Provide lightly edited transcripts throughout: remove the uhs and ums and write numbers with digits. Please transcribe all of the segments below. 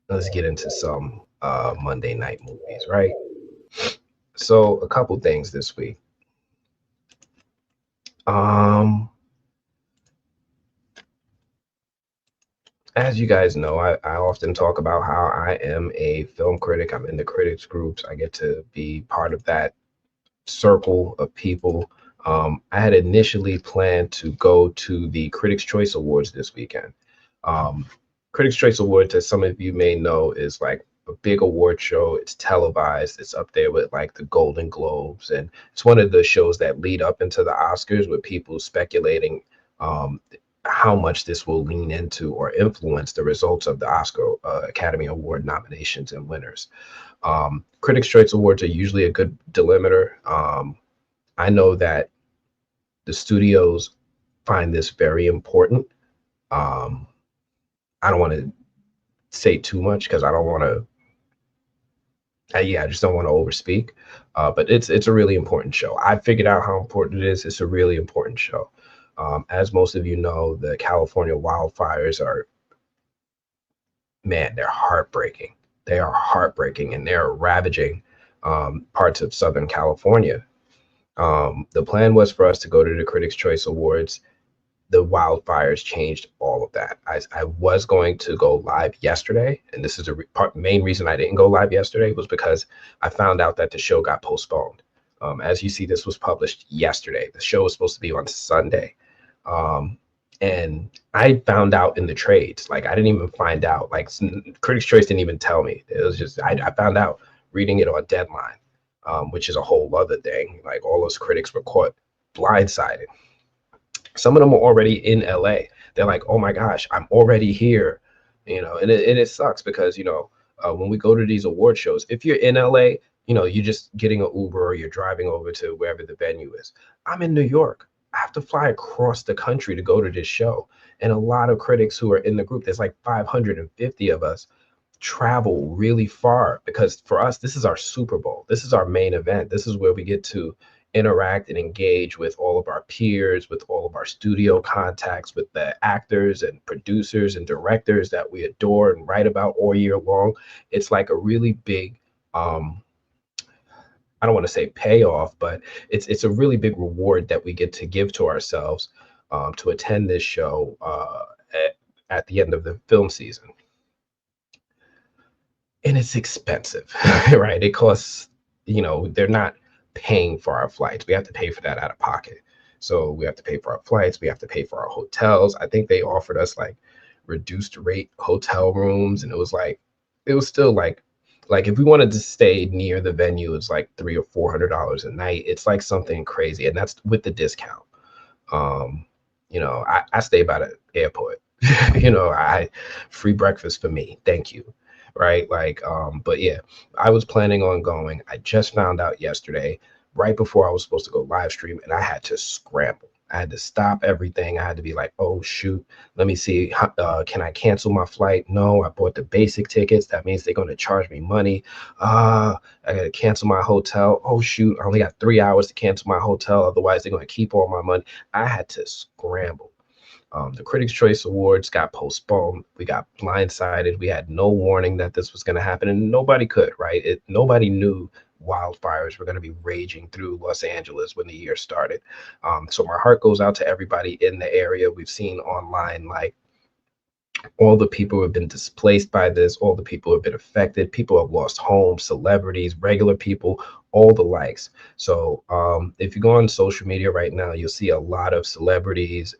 let's get into some Monday night movies, right? So a couple things this week. Um, as you guys know, I often talk about how I am a film critic. I'm in the critics groups. I get to be part of that circle of people. I had initially planned to go to the Critics' Choice Awards this weekend. Um, Critics' Choice Awards, as some of you may know, is like a big award show. It's televised. It's up there with like the Golden Globes, and it's one of the shows that lead up into the Oscars, with people speculating um, how much this will lean into or influence the results of the Oscar Academy Award nominations and winners. Critics' Choice Awards are usually a good delimiter. I know that the studios find this very important. Um, I don't want to say too much because I don't want to. Yeah, I just don't want to overspeak. But it's a really important show. I figured out how important it is. It's a really important show. As most of you know, the California wildfires are, man, they're heartbreaking. They are heartbreaking, and they're ravaging parts of Southern California. The plan was for us to go to the Critics' Choice Awards. The wildfires changed all of that. I was going to go live yesterday, and this is the main reason I didn't go live yesterday was because I found out that the show got postponed. As you see, this was published yesterday. The show was supposed to be on Sunday. Um, and I found out in the trades. Like, I didn't even find out. Like, Critics' Choice didn't even tell me. It was just, I found out reading it on Deadline, which is a whole other thing. Like, all those critics were caught blindsided. Some of them are already in LA. They're like, oh my gosh, I'm already here, and it sucks because, when we go to these award shows, if you're in LA, you're just getting an Uber or you're driving over to wherever the venue is. I'm in New York. I have to fly across the country to go to this show. And a lot of critics who are in the group, there's like 550 of us, travel really far because for us, this is our Super Bowl. This is our main event. This is where we get to interact and engage with all of our peers, with all of our studio contacts, with the actors and producers and directors that we adore and write about all year long. It's like a really big, I don't want to say payoff, but it's a really big reward that we get to give to ourselves to attend this show at the end of the film season. And it's expensive, right? It costs, they're not paying for our flights. We have to pay for that out of pocket. So we have to pay for our flights. We have to pay for our hotels. I think they offered us like reduced rate hotel rooms, and it was still like if we wanted to stay near the venue, it's like $300 or $400 a night. It's like something crazy, and that's with the discount. Um, I stay by the airport. I free breakfast for me. Thank you. Right. Like, but yeah, I was planning on going. I just found out yesterday, right before I was supposed to go live stream, and I had to scramble. I had to stop everything. I had to be like, oh shoot, let me see. Can I cancel my flight? No, I bought the basic tickets. That means they're going to charge me money. I got to cancel my hotel. Oh shoot, I only got 3 hours to cancel my hotel. Otherwise, they're going to keep all my money. I had to scramble. The Critics' Choice Awards got postponed. We got blindsided. We had no warning that this was going to happen, and nobody could, right? Nobody knew wildfires were going to be raging through Los Angeles when the year started. So my heart goes out to everybody in the area. We've seen online, like, all the people who have been displaced by this, all the people who have been affected, people who have lost homes, celebrities, regular people, all the likes. So if you go on social media right now, you'll see a lot of celebrities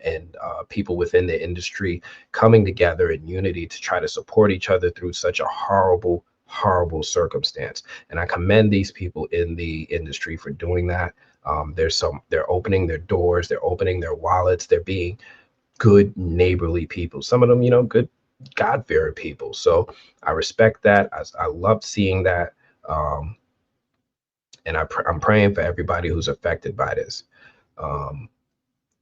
and people within the industry coming together in unity to try to support each other through such a horrible circumstance. And I commend these people in the industry for doing that. They're opening their doors, they're opening their wallets, they're being good neighborly people, some of them, good God-fearing people. So I respect that. I love seeing that. And I'm praying for everybody who's affected by this. um,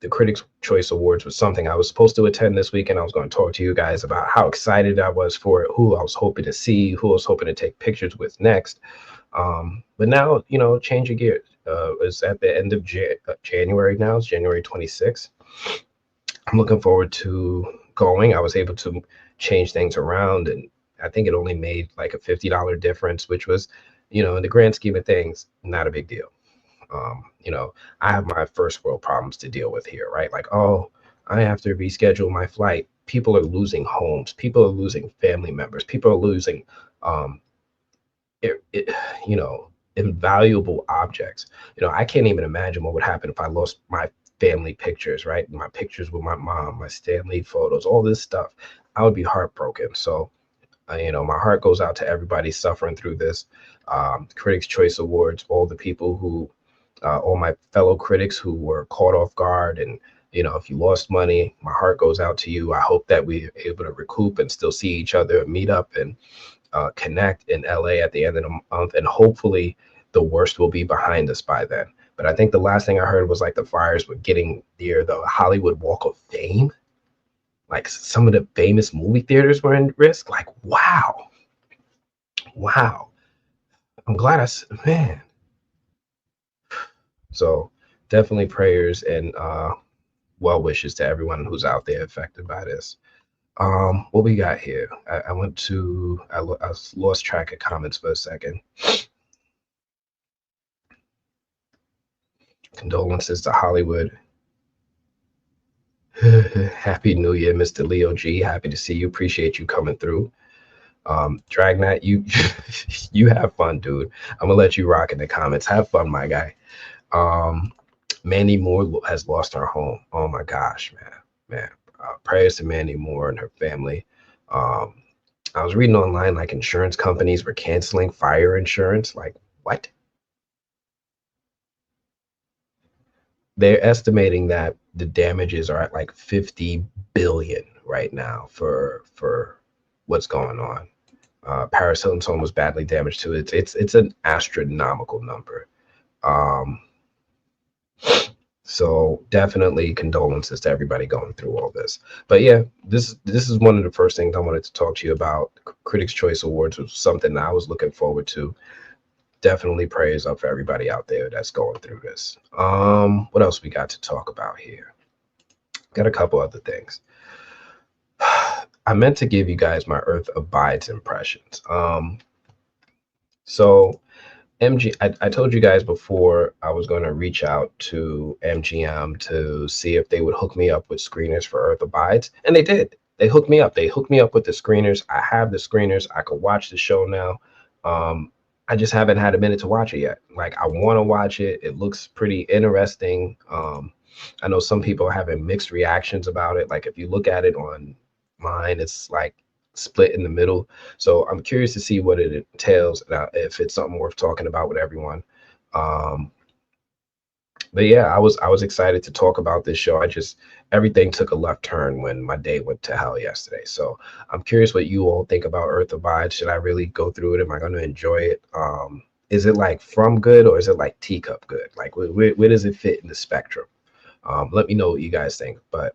the Critics' Choice Awards was something I was supposed to attend this weekend. I was going to talk to you guys about how excited I was for it, who I was hoping to see, who I was hoping to take pictures with next. But now, change of gears. It's at the end of January now. It's January 26th. I'm looking forward to going. I was able to change things around and I think it only made like a $50 difference, which was, in the grand scheme of things, not a big deal. I have my first world problems to deal with here, right? Like, oh, I have to reschedule my flight. People are losing homes. People are losing family members. People are losing, um, it, it, you know, invaluable objects. I can't even imagine what would happen if I lost my family pictures, right? My pictures with my mom, my Stanley photos, all this stuff. I would be heartbroken. So, my heart goes out to everybody suffering through this. Critics' Choice Awards, all the people who, all my fellow critics who were caught off guard. And, if you lost money, my heart goes out to you. I hope that we're able to recoup and still see each other, meet up, and connect in LA at the end of the month. And hopefully the worst will be behind us by then. But I think the last thing I heard was like the fires were getting near the Hollywood Walk of Fame. Like some of the famous movie theaters were in risk. Like, wow. Wow. I'm glad man. So definitely prayers and well wishes to everyone who's out there affected by this. What we got here? I went to, I lost track of comments for a second. Condolences to Hollywood. Happy New Year, Mr. Leo G. Happy to see you. Appreciate you coming through. Dragnet, you you have fun, dude. I'm gonna let you rock in the comments. Have fun, my guy. Mandy Moore has lost her home. Oh my gosh, man. Prayers to Mandy Moore and her family. Um, I was reading online like insurance companies were canceling fire insurance. Like what? They're estimating that the damages are at like 50 billion right now for what's going on. Paris Hilton's home was badly damaged too. It's an astronomical number. Um, so definitely condolences to everybody going through all this. But yeah, this is one of the first things I wanted to talk to you about. Critics' Choice Awards was something that I was looking forward to. Definitely prayers up for everybody out there that's going through this. What else we got to talk about here? Got a couple other things. I meant to give you guys my Earth Abides impressions. So I told you guys before I was going to reach out to MGM to see if they would hook me up with screeners for Earth Abides, and they did. They hooked me up. They hooked me up with the screeners. I have the screeners. I could watch the show now. I just haven't had a minute to watch it yet. Like I want to watch it. It looks pretty interesting. I know some people are having mixed reactions about it. Like if you look at it online, it's like split in the middle. So I'm curious to see what it entails, if it's something worth talking about with everyone. Um, but yeah, I was excited to talk about this show. Everything took a left turn when my day went to hell yesterday. So I'm curious what you all think about Earth Abides. Should I really go through it? Am I going to enjoy it? Is it like from good or is it like teacup good? Like where does it fit in the spectrum? Let me know what you guys think. But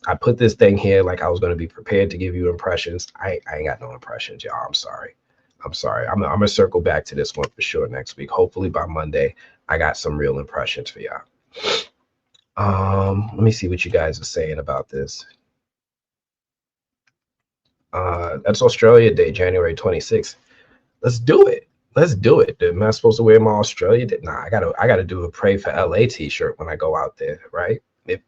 I put this thing here like I was going to be prepared to give you impressions. I ain't got no impressions, y'all. I'm sorry. I'm gonna circle back to this one for sure next week. Hopefully by Monday, I got some real impressions for y'all. Let me see what you guys are saying about this. That's Australia Day, January 26th. Let's do it. Let's do it. Am I supposed to wear my Australia Day? Nah, I gotta do a Pray for LA t-shirt when I go out there, right? If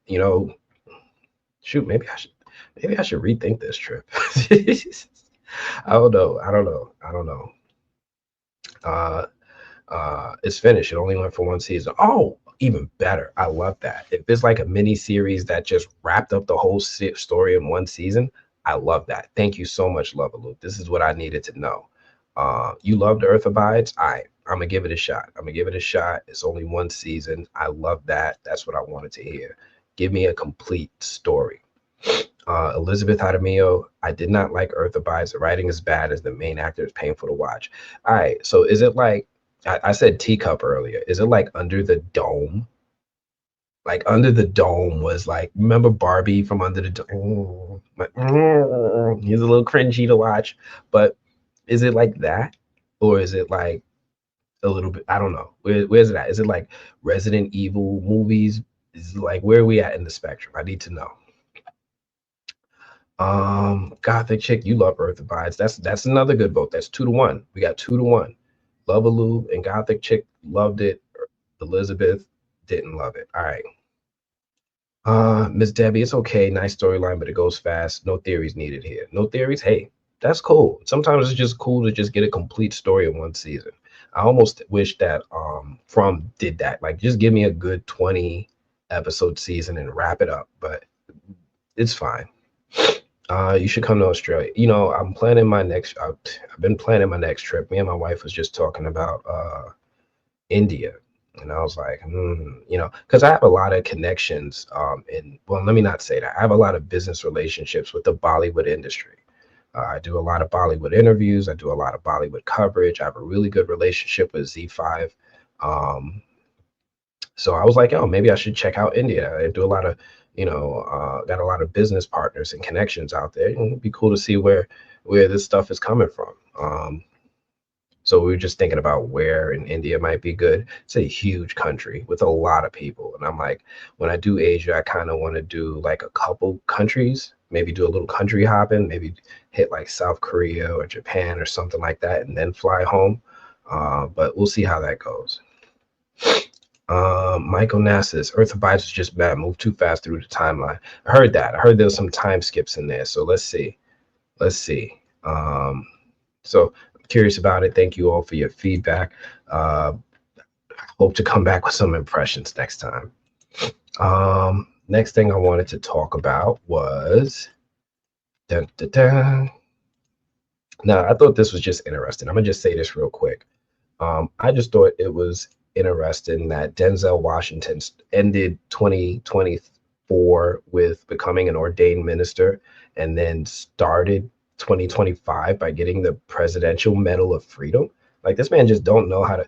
you know, shoot, maybe I should rethink this trip. I don't know. I don't know. Uh, it's finished. It only went for one season. Oh, even better. I love that. If it's like a mini series that just wrapped up the whole story in one season, I love that. Thank you so much, Love Loop. This is what I needed to know. You loved Earth Abides. I'm gonna give it a shot. I'm gonna give it a shot. It's only one season. I love that. That's what I wanted to hear. Give me a complete story. Elizabeth Jaramillo, I did not like Earth Abides. The writing is bad as the main actor is painful to watch. All right, so is it like I said teacup earlier? Is it like Under the Dome? Like Under the Dome was like, remember Barbie from Under the Dome? Like, he's a little cringy to watch, but is it like that, or is it like a little bit? I don't know. Where's it at? Is it like Resident Evil movies? Is it like where are we at in the spectrum? I need to know. Gothic chick, you love Earth Abides. That's another good vote. That's 2-1. We got 2-1. Love a Lube and Gothic chick loved it. Elizabeth didn't love it. All right. Miss Debbie, it's okay. Nice storyline, but it goes fast. No theories needed here. No theories? Hey, that's cool. Sometimes it's just cool to just get a complete story in one season. I almost wish that From did that. Like just give me a good 20 episode season and wrap it up, but it's fine. You should come to Australia. You know, I'm planning my next I've been planning my next trip. Me and my wife was just talking about India. And I was like, because I have a lot of connections well, let me not say that. I have a lot of business relationships with the Bollywood industry. I do a lot of Bollywood interviews. I do a lot of Bollywood coverage. I have a really good relationship with Z5. Um, so I was like, oh, maybe I should check out India. I do a lot of, got a lot of business partners and connections out there. It'd be cool to see where this stuff is coming from. So we were just thinking about where in India might be good. It's a huge country with a lot of people. And I'm like, when I do Asia, I kind of want to do like a couple countries, maybe do a little country hopping, maybe hit like South Korea or Japan or something like that, and then fly home. But we'll see how that goes. Michael Nassis, Earth Abides is just bad. Move too fast through the timeline. I heard that. I heard there was some time skips in there. So let's see. Let's see. So I'm curious about it. Thank you all for your feedback. Hope to come back with some impressions next time. Next thing I wanted to talk about was dun, dun, dun. Now, I thought this was just interesting. I'm gonna just say this real quick. I just thought it was interesting that Denzel Washington ended 2024 with becoming an ordained minister and then started 2025 by getting the Presidential Medal of Freedom. Like this man just don't know how to.